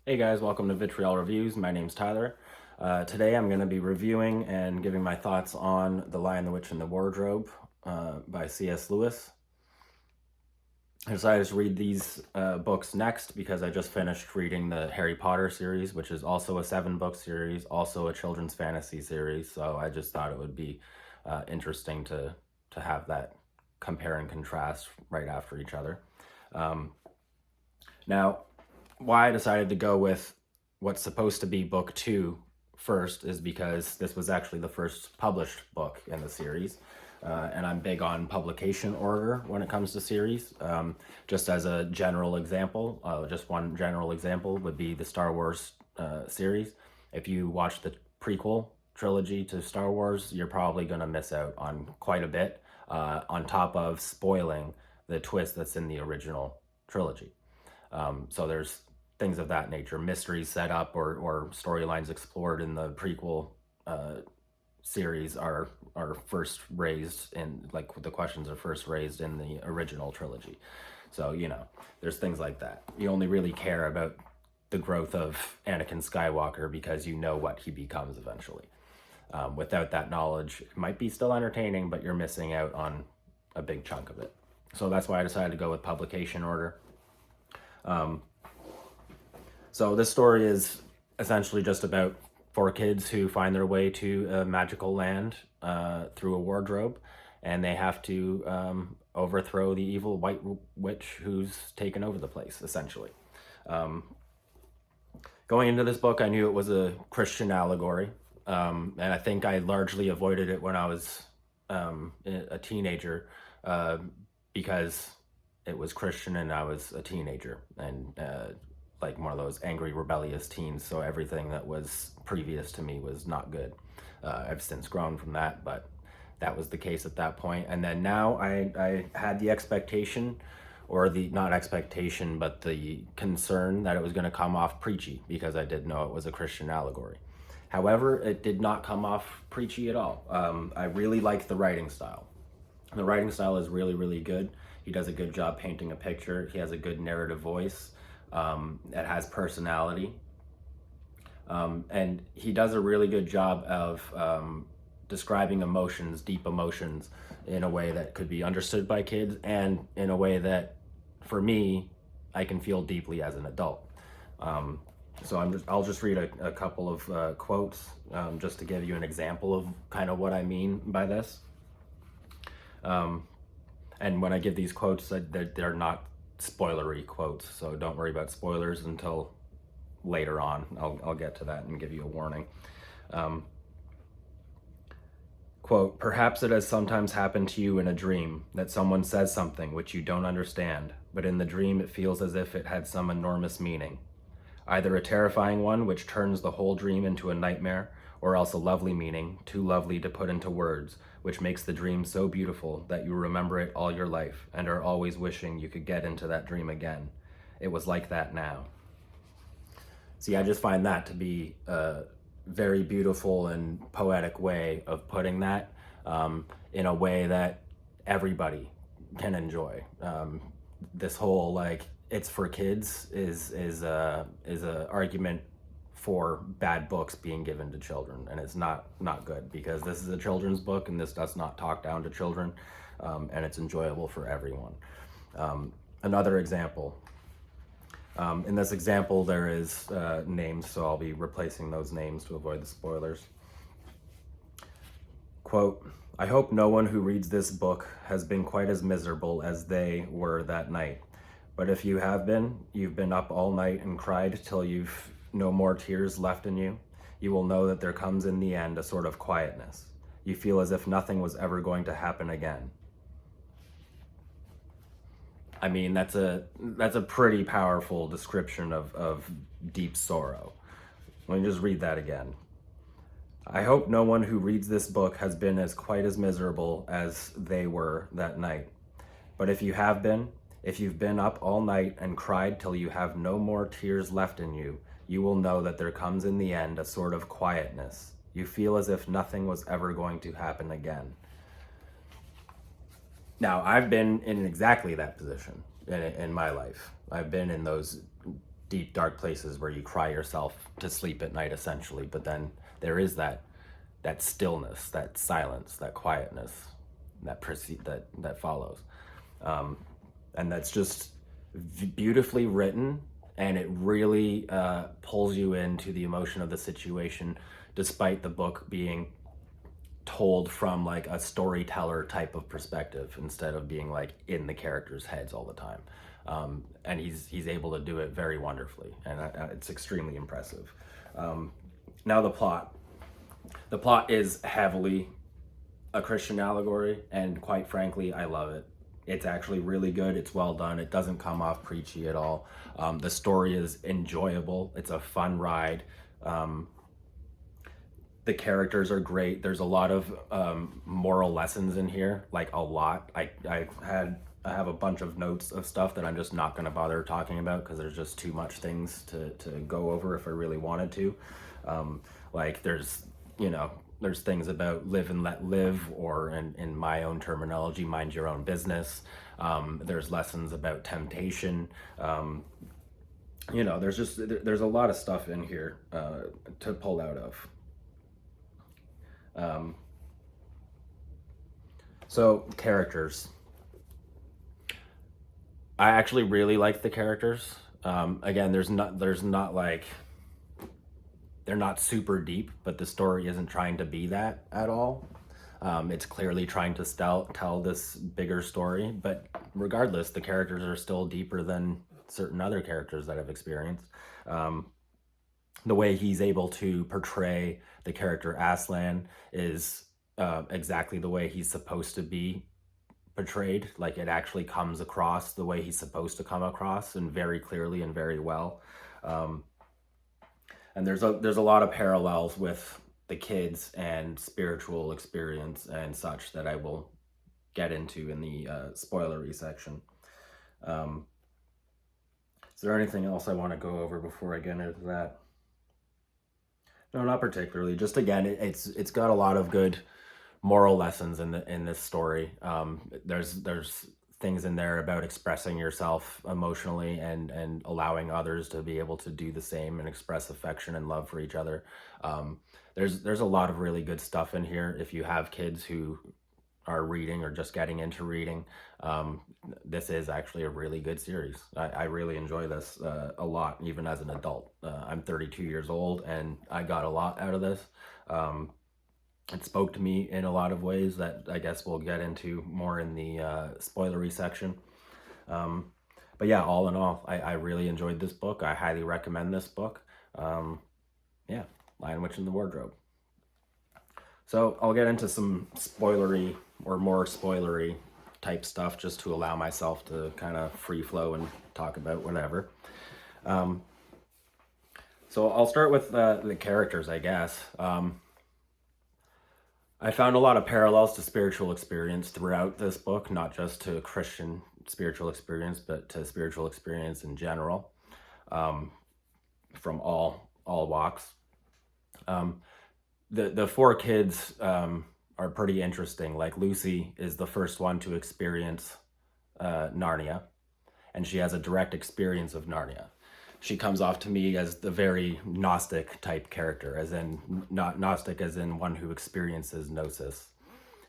Hey guys, welcome to Vitriol Reviews. My name's Tyler. Today I'm going to be reviewing and giving my thoughts on The Lion, the Witch, and the Wardrobe by C.S. Lewis. I decided to read these books next because I just finished reading the Harry Potter series, which is also a 7-book series, also a children's fantasy series, so I just thought it would be interesting to have that compare and contrast right after each other. Now, why I decided to go with what's supposed to be book 2 first is because this was actually the first published book in the series. And I'm big on publication order when it comes to series. Just as a general example, just one general example would be the Star Wars series. If you watch the prequel trilogy to Star Wars, you're probably going to miss out on quite a bit, on top of spoiling the twist that's in the original trilogy. So there's things of that nature, mysteries set up or storylines explored in the prequel series are first raised in, like, the questions are first raised in the original trilogy. So, you know, there's things like that. You only really care about the growth of Anakin Skywalker because you know what he becomes eventually. Without that knowledge, it might be still entertaining, but you're missing out on a big chunk of it. So that's why I decided to go with publication order. So this story is essentially just about 4 kids who find their way to a magical land through a wardrobe, and they have to overthrow the evil white witch who's taken over the place, essentially. Going into this book, I knew it was a Christian allegory, and I think I largely avoided it when I was a teenager because it was Christian and I was a teenager, and like one of those angry, rebellious teens, so everything that was previous to me was not good. I've since grown from that, but that was the case at that point. And then now I had the expectation, or the, not expectation, but the concern that it was going to come off preachy because I did know it was a Christian allegory. However, it did not come off preachy at all. I really like the writing style. The writing style is really, really good. He does a good job painting a picture. He has a good narrative voice. It has personality. And he does a really good job of describing emotions, deep emotions, in a way that could be understood by kids and in a way that, for me, I can feel deeply as an adult. So I'll just read a couple of quotes just to give you an example of kind of what I mean by this. And when I give these quotes, they're not spoilery quotes, so don't worry about spoilers until later on. I'll get to that and give you a warning. Quote, "Perhaps it has sometimes happened to you in a dream that someone says something which you don't understand, but in the dream it feels as if it had some enormous meaning. Either a terrifying one which turns the whole dream into a nightmare, or else a lovely meaning, too lovely to put into words, which makes the dream so beautiful that you remember it all your life and are always wishing you could get into that dream again. It was like that now." See, I just find that to be a very beautiful and poetic way of putting that, in a way that everybody can enjoy. This whole, like, it's for kids is a argument for bad books being given to children, and it's not good, because this is a children's book and this does not talk down to children, and it's enjoyable for everyone. Another example. In this example, there is names, so I'll be replacing those names to avoid the spoilers. Quote, "I hope no one who reads this book has been quite as miserable as they were that night. But if you have been, you've been up all night and cried till you've no more tears left in you, you will know that there comes in the end a sort of quietness. You feel as if nothing was ever going to happen again." I mean, that's a pretty powerful description of deep sorrow. Let me just read that again. "I hope no one who reads this book has been quite as miserable as they were that night. But if you have been, if you've been up all night and cried till you have no more tears left in you, you will know that there comes in the end a sort of quietness. You feel as if nothing was ever going to happen again." Now, I've been in exactly that position in my life. I've been in those deep, dark places where you cry yourself to sleep at night, essentially. But then there is that stillness, that silence, that quietness that follows, and that's just beautifully written, and it really pulls you into the emotion of the situation, despite the book being told from like a storyteller type of perspective instead of being like in the characters' heads all the time. And he's able to do it very wonderfully, and it's extremely impressive. Now the plot. The plot is heavily a Christian allegory, and quite frankly, I love it. It's actually really good. It's well done. It doesn't come off preachy at all. The story is enjoyable. It's a fun ride. The characters are great. There's a lot of moral lessons in here, like a lot. I have a bunch of notes of stuff that I'm just not going to bother talking about because there's just too much things to go over if I really wanted to. Like there's things about live and let live, or in my own terminology, mind your own business. There's lessons about temptation. There's a lot of stuff in here to pull out of. So characters. I actually really like the characters. Again, there's not like, they're not super deep, but the story isn't trying to be that at all. It's clearly trying to tell this bigger story, but regardless, the characters are still deeper than certain other characters that I've experienced. The way he's able to portray the character Aslan is exactly the way he's supposed to be portrayed. Like it actually comes across the way he's supposed to come across, and very clearly and very well. And there's a lot of parallels with the kids and spiritual experience and such that I will get into in the spoilery section. Is there anything else I want to go over before I get into that? No, not particularly. Just again, it's got a lot of good moral lessons in this story. There's things in there about expressing yourself emotionally and allowing others to be able to do the same and express affection and love for each other. There's a lot of really good stuff in here. If you have kids who are reading or just getting into reading, this is actually a really good series. I really enjoy this a lot, even as an adult. I'm 32 years old and I got a lot out of this. It spoke to me in a lot of ways that I guess we'll get into more in the spoilery section. But yeah, all in all, I really enjoyed this book. I highly recommend this book. Yeah, Lion, Witch, and the Wardrobe. So I'll get into some spoilery or more spoilery type stuff just to allow myself to kind of free flow and talk about whatever. So I'll start with the characters, I guess. I found a lot of parallels to spiritual experience throughout this book, not just to Christian spiritual experience, but to spiritual experience in general, from all walks. The four kids are pretty interesting. Like Lucy is the first one to experience Narnia, and she has a direct experience of Narnia. She comes off to me as the very Gnostic type character, as in, not Gnostic as in one who experiences gnosis,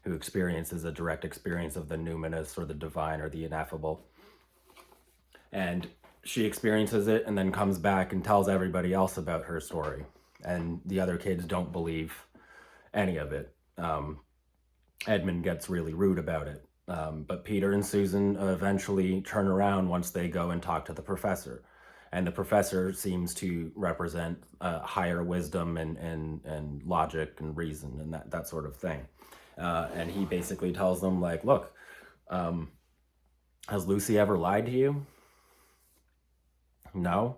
who experiences a direct experience of the numinous or the divine or the ineffable. And she experiences it and then comes back and tells everybody else about her story. And the other kids don't believe any of it. Edmund gets really rude about it. But Peter and Susan eventually turn around once they go and talk to the professor. And the professor seems to represent higher wisdom and logic and reason and that sort of thing. And he basically tells them, like, look, has Lucy ever lied to you? No?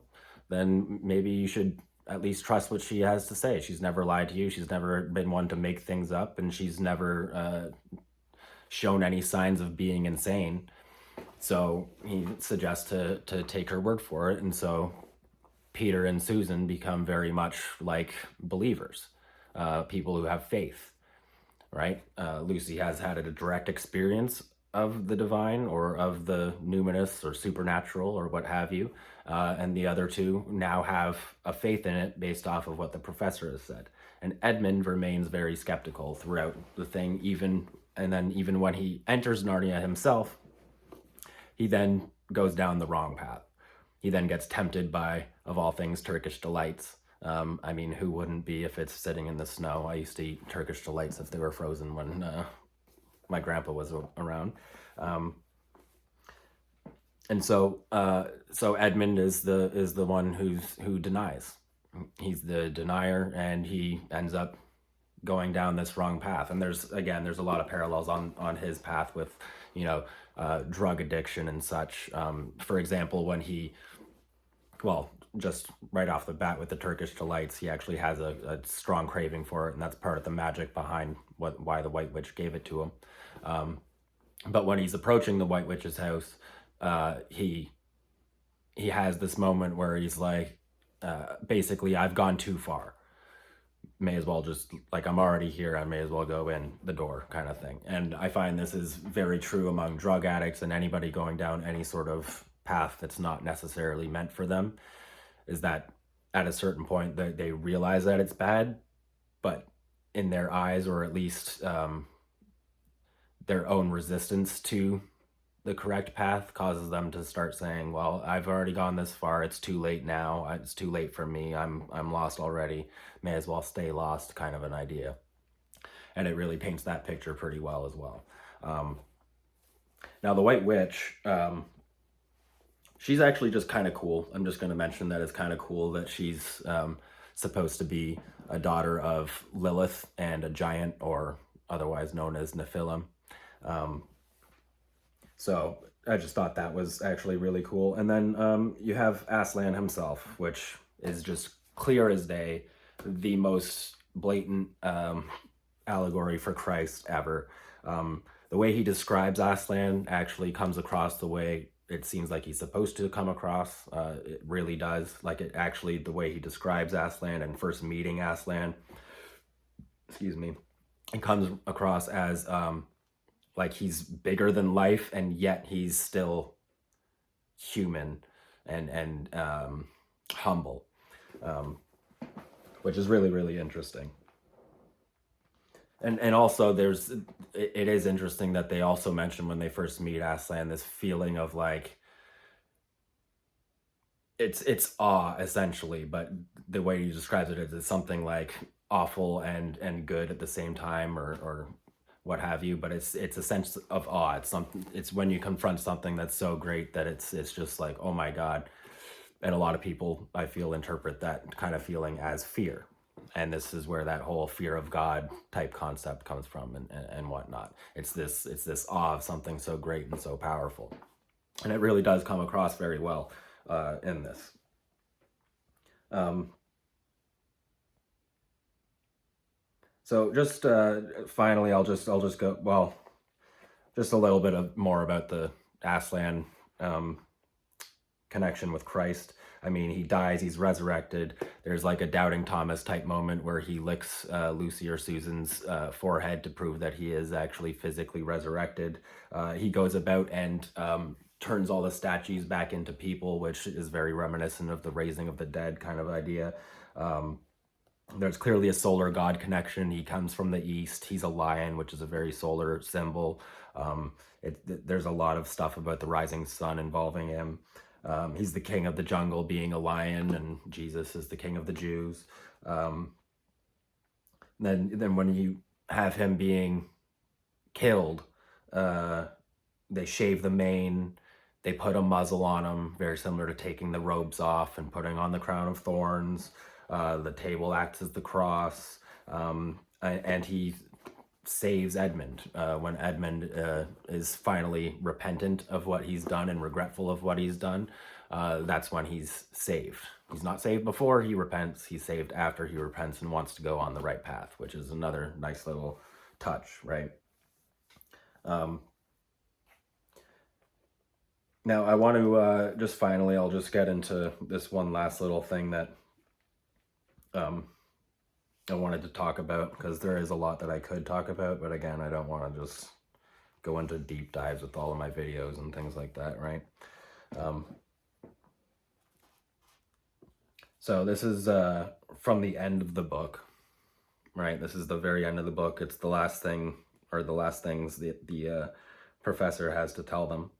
Then maybe you should at least trust what she has to say. She's never lied to you. She's never been one to make things up, and she's never shown any signs of being insane. So he suggests to take her word for it. And so Peter and Susan become very much like believers, people who have faith, right? Lucy has had a direct experience of the divine or of the numinous or supernatural or what have you, and the other two now have a faith in it based off of what the professor has said. And Edmund remains very skeptical throughout the thing, even when he enters Narnia himself, he then goes down the wrong path. He then gets tempted by, of all things, Turkish delights. I mean, who wouldn't be if it's sitting in the snow? I used to eat Turkish delights if they were frozen when my grandpa was around. And so Edmund is the one who denies. He's the denier, and he ends up going down this wrong path. And there's a lot of parallels on his path with, drug addiction and such. For example, when just right off the bat with the Turkish delights, he actually has a strong craving for it, and that's part of the magic behind why the White Witch gave it to him. But when he's approaching the White Witch's house, he has this moment where he's like, basically, I've gone too far. May as well just, like, I'm already here, I may as well go in the door kind of thing. And I find this is very true among drug addicts and anybody going down any sort of path that's not necessarily meant for them, is that at a certain point they realize that it's bad, but in their eyes, or at least their own resistance to the correct path causes them to start saying, well, I've already gone this far, it's too late now, it's too late for me, I'm lost already, may as well stay lost, kind of an idea. And it really paints that picture pretty well as well. Now the White Witch, she's actually just kind of cool. I'm just going to mention that it's kind of cool that she's supposed to be a daughter of Lilith and a giant, or otherwise known as Nephilim. So I just thought that was actually really cool. And then you have Aslan himself, which is just clear as day, the most blatant allegory for Christ ever. The way he describes Aslan actually comes across the way it seems like he's supposed to come across. It really does. Like, it actually, the way he describes Aslan and first meeting Aslan, it comes across as like he's bigger than life, and yet he's still human and humble, which is really, really interesting. And also it is interesting that they also mention when they first meet Aslan this feeling of like, it's awe essentially, but the way he describes it is something like awful and good at the same time, or what have you, but it's a sense of awe. It's when you confront something that's so great that it's just like, oh my God. And a lot of people, I feel, interpret that kind of feeling as fear. And this is where that whole fear of God type concept comes from, and whatnot. It's this awe of something so great and so powerful. And it really does come across very well in this. So just finally, I'll just go, well, just a little bit more about the Aslan connection with Christ. I mean, he dies, he's resurrected. There's like a doubting Thomas type moment where he licks Lucy or Susan's forehead to prove that he is actually physically resurrected. He goes about and turns all the statues back into people, which is very reminiscent of the raising of the dead kind of idea. There's clearly a solar god connection. He comes from the east. He's a lion, which is a very solar symbol. There's a lot of stuff about the rising sun involving him. He's the king of the jungle, being a lion, and Jesus is the king of the Jews. Then when you have him being killed, they shave the mane, they put a muzzle on him, very similar to taking the robes off and putting on the crown of thorns. The table acts as the cross, and he saves Edmund. When Edmund is finally repentant of what he's done and regretful of what he's done, that's when he's saved. He's not saved before he repents, he's saved after he repents and wants to go on the right path, which is another nice little touch, right? Now I want to just finally, I'll just get into this one last little thing that I wanted to talk about, because there is a lot that I could talk about, but again, I don't want to just go into deep dives with all of my videos and things like that, right? So this is from the end of the book, right? This is the very end of the book. It's the last thing, or the last things the professor has to tell them.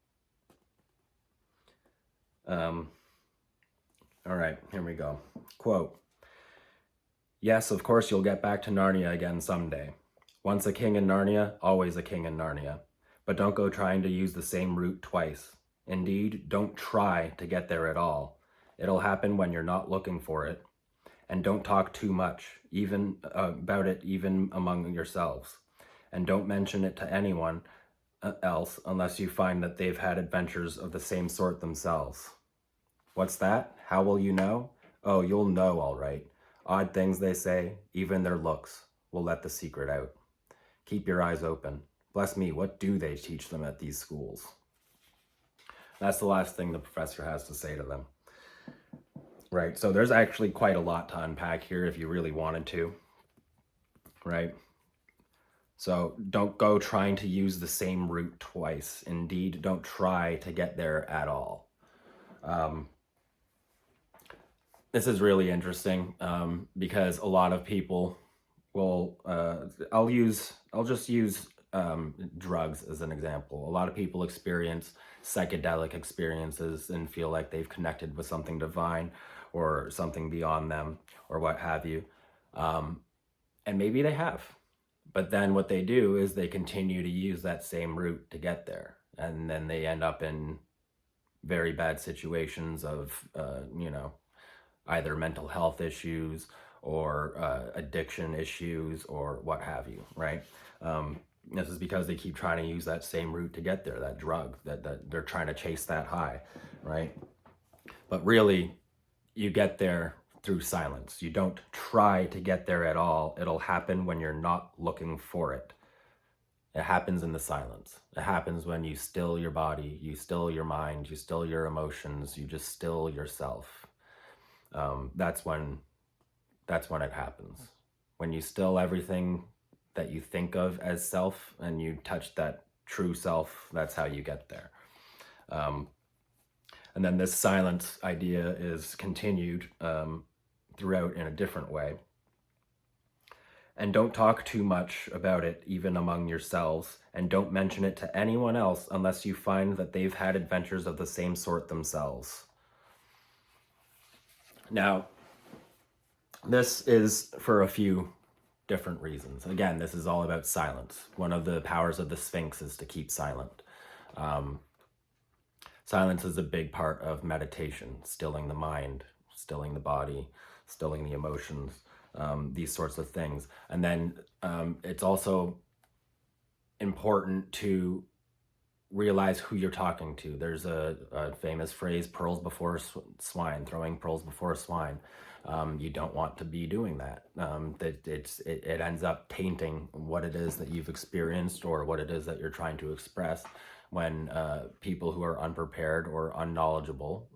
All right, here we go. Quote, "Yes, of course you'll get back to Narnia again someday. Once a king in Narnia, always a king in Narnia. But don't go trying to use the same route twice. Indeed, don't try to get there at all. It'll happen when you're not looking for it. And don't talk too much, even about it, even among yourselves. And don't mention it to anyone else unless you find that they've had adventures of the same sort themselves." What's that? How will you know? Oh, you'll know, all right. Odd things they say, even their looks, will let the secret out. Keep your eyes open. Bless me, what do they teach them at these schools? That's the last thing the professor has to say to them. Right, so there's actually quite a lot to unpack here if you really wanted to, right? So don't go trying to use the same route twice. Indeed, don't try to get there at all. This is really interesting because a lot of people will, I'll just use drugs as an example. A lot of people experience psychedelic experiences and feel like they've connected with something divine or something beyond them or what have you. And maybe they have. But then what they do is they continue to use that same route to get there. And then they end up in very bad situations of, either mental health issues or addiction issues or what have you, right? This is because they keep trying to use that same route to get there, that drug, that they're trying to chase that high, right? But really, you get there through silence. You don't try to get there at all. It'll happen when you're not looking for it. It happens in the silence. It happens when you still your body, you still your mind, you still your emotions, you just still yourself. That's when it happens. When you still everything that you think of as self and you touch that true self, that's how you get there. And then this silence idea is continued throughout in a different way. And don't talk too much about it, even among yourselves, and don't mention it to anyone else unless you find that they've had adventures of the same sort themselves. Now, this is for a few different reasons. Again, this is all about silence. One of the powers of the Sphinx is to keep silent. Silence is a big part of meditation, stilling the mind, stilling the body, stilling the emotions, these sorts of things. And then it's also important to realize who you're talking to. There's a famous phrase, pearls before swine, throwing pearls before swine. You don't want to be doing that. It ends up tainting what it is that you've experienced or what it is that you're trying to express when people who are unprepared or unknowledgeable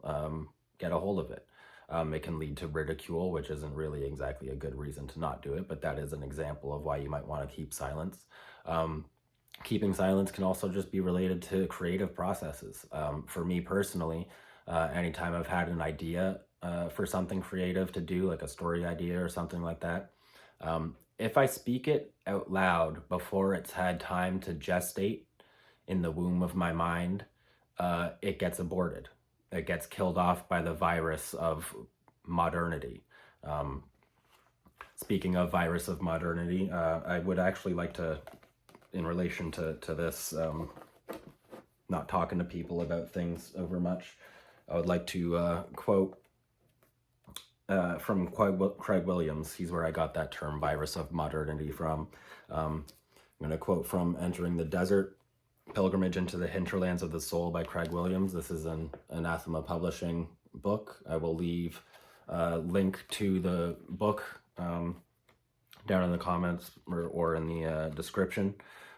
get a hold of it. It can lead to ridicule, which isn't really exactly a good reason to not do it, but that is an example of why you might want to keep silence. Keeping silence can also just be related to creative processes. For me personally, anytime I've had an idea for something creative to do, like a story idea or something like that, if I speak it out loud before it's had time to gestate in the womb of my mind, it gets aborted. It gets killed off by the virus of modernity. Speaking of virus of modernity, I would actually like to, in relation to this, not talking to people about things over much, I would like to quote from Craig Williams. He's where I got that term virus of modernity from. I'm going to quote from Entering the Desert, Pilgrimage into the Hinterlands of the Soul by Craig Williams. This is an Anathema Publishing book. I will leave a link to the book down in the comments or in the description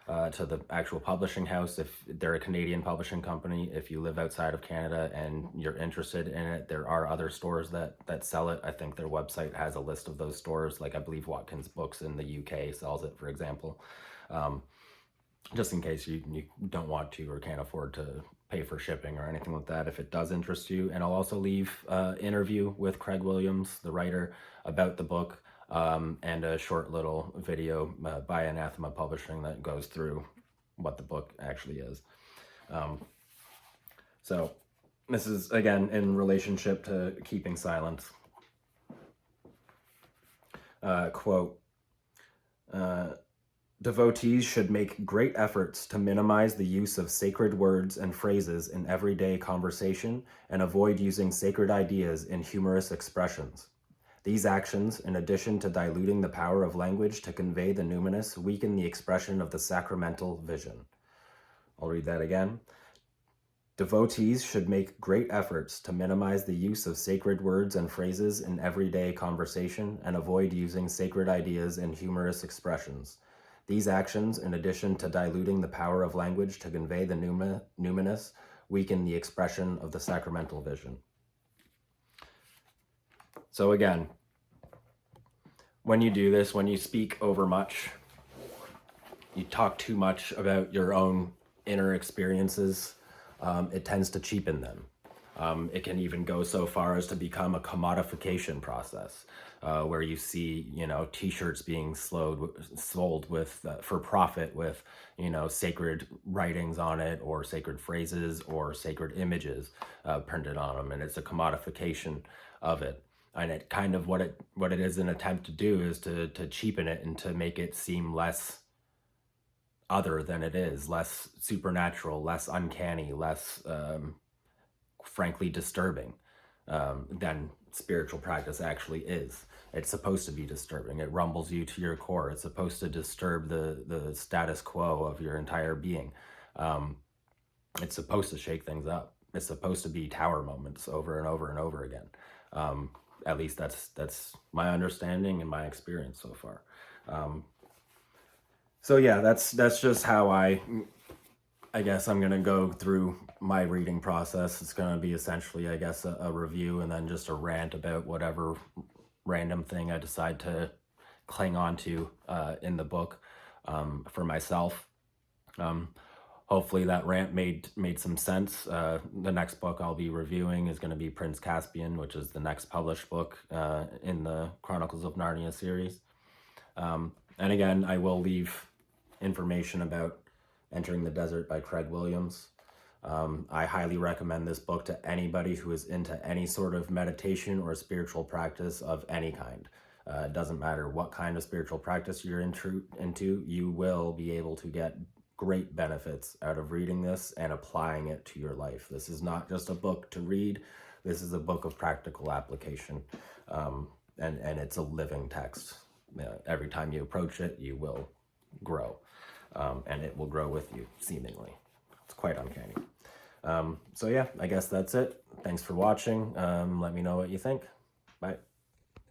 to the actual publishing house. If they're a Canadian publishing company, if you live outside of Canada and you're interested in it, there are other stores that sell it. I think their website has a list of those stores. Like I believe Watkins Books in the UK sells it, for example. just in case you don't want to or can't afford to pay for shipping or anything like that, if it does interest you. And I'll also leave an interview with Craig Williams, the writer, about the book, and a short little video by Anathema Publishing that goes through what the book actually is. So this is, again, in relationship to keeping silence. Quote, devotees should make great efforts to minimize the use of sacred words and phrases in everyday conversation and avoid using sacred ideas in humorous expressions. These actions, in addition to diluting the power of language to convey the numinous, weaken the expression of the sacramental vision. I'll read that again. Devotees should make great efforts to minimize the use of sacred words and phrases in everyday conversation and avoid using sacred ideas in humorous expressions. These actions, in addition to diluting the power of language to convey the numinous, weaken the expression of the sacramental vision. So again, when you do this, when you speak over much, you talk too much about your own inner experiences, it tends to cheapen them. It can even go so far as to become a commodification process, where you see, T-shirts being sold with for profit with, sacred writings on it, or sacred phrases, or sacred images printed on them, and it's a commodification of it. And it kind of what it is an attempt to do is to cheapen it and to make it seem less other than it is, less supernatural, less uncanny, less frankly disturbing than spiritual practice actually is. It's supposed to be disturbing. It rumbles you to your core. It's supposed to disturb the status quo of your entire being. It's supposed to shake things up. It's supposed to be tower moments over and over and over again. At least that's my understanding and my experience so far. So yeah, that's just how I guess I'm going to go through my reading process. It's going to be essentially, I guess, a review and then just a rant about whatever random thing I decide to cling on to in the book for myself. Hopefully that rant made some sense. The next book I'll be reviewing is going to be Prince Caspian, which is the next published book in the Chronicles of Narnia series. And again, I will leave information about Entering the Desert by Craig Williams. I highly recommend this book to anybody who is into any sort of meditation or spiritual practice of any kind. It doesn't matter what kind of spiritual practice you're into, you will be able to get great benefits out of reading this and applying it to your life. This is not just a book to read. This is a book of practical application, and it's a living text. Every time you approach it, you will grow, and it will grow with you, seemingly. It's quite uncanny. So yeah, I guess that's it. Thanks for watching. Let me know what you think. Bye.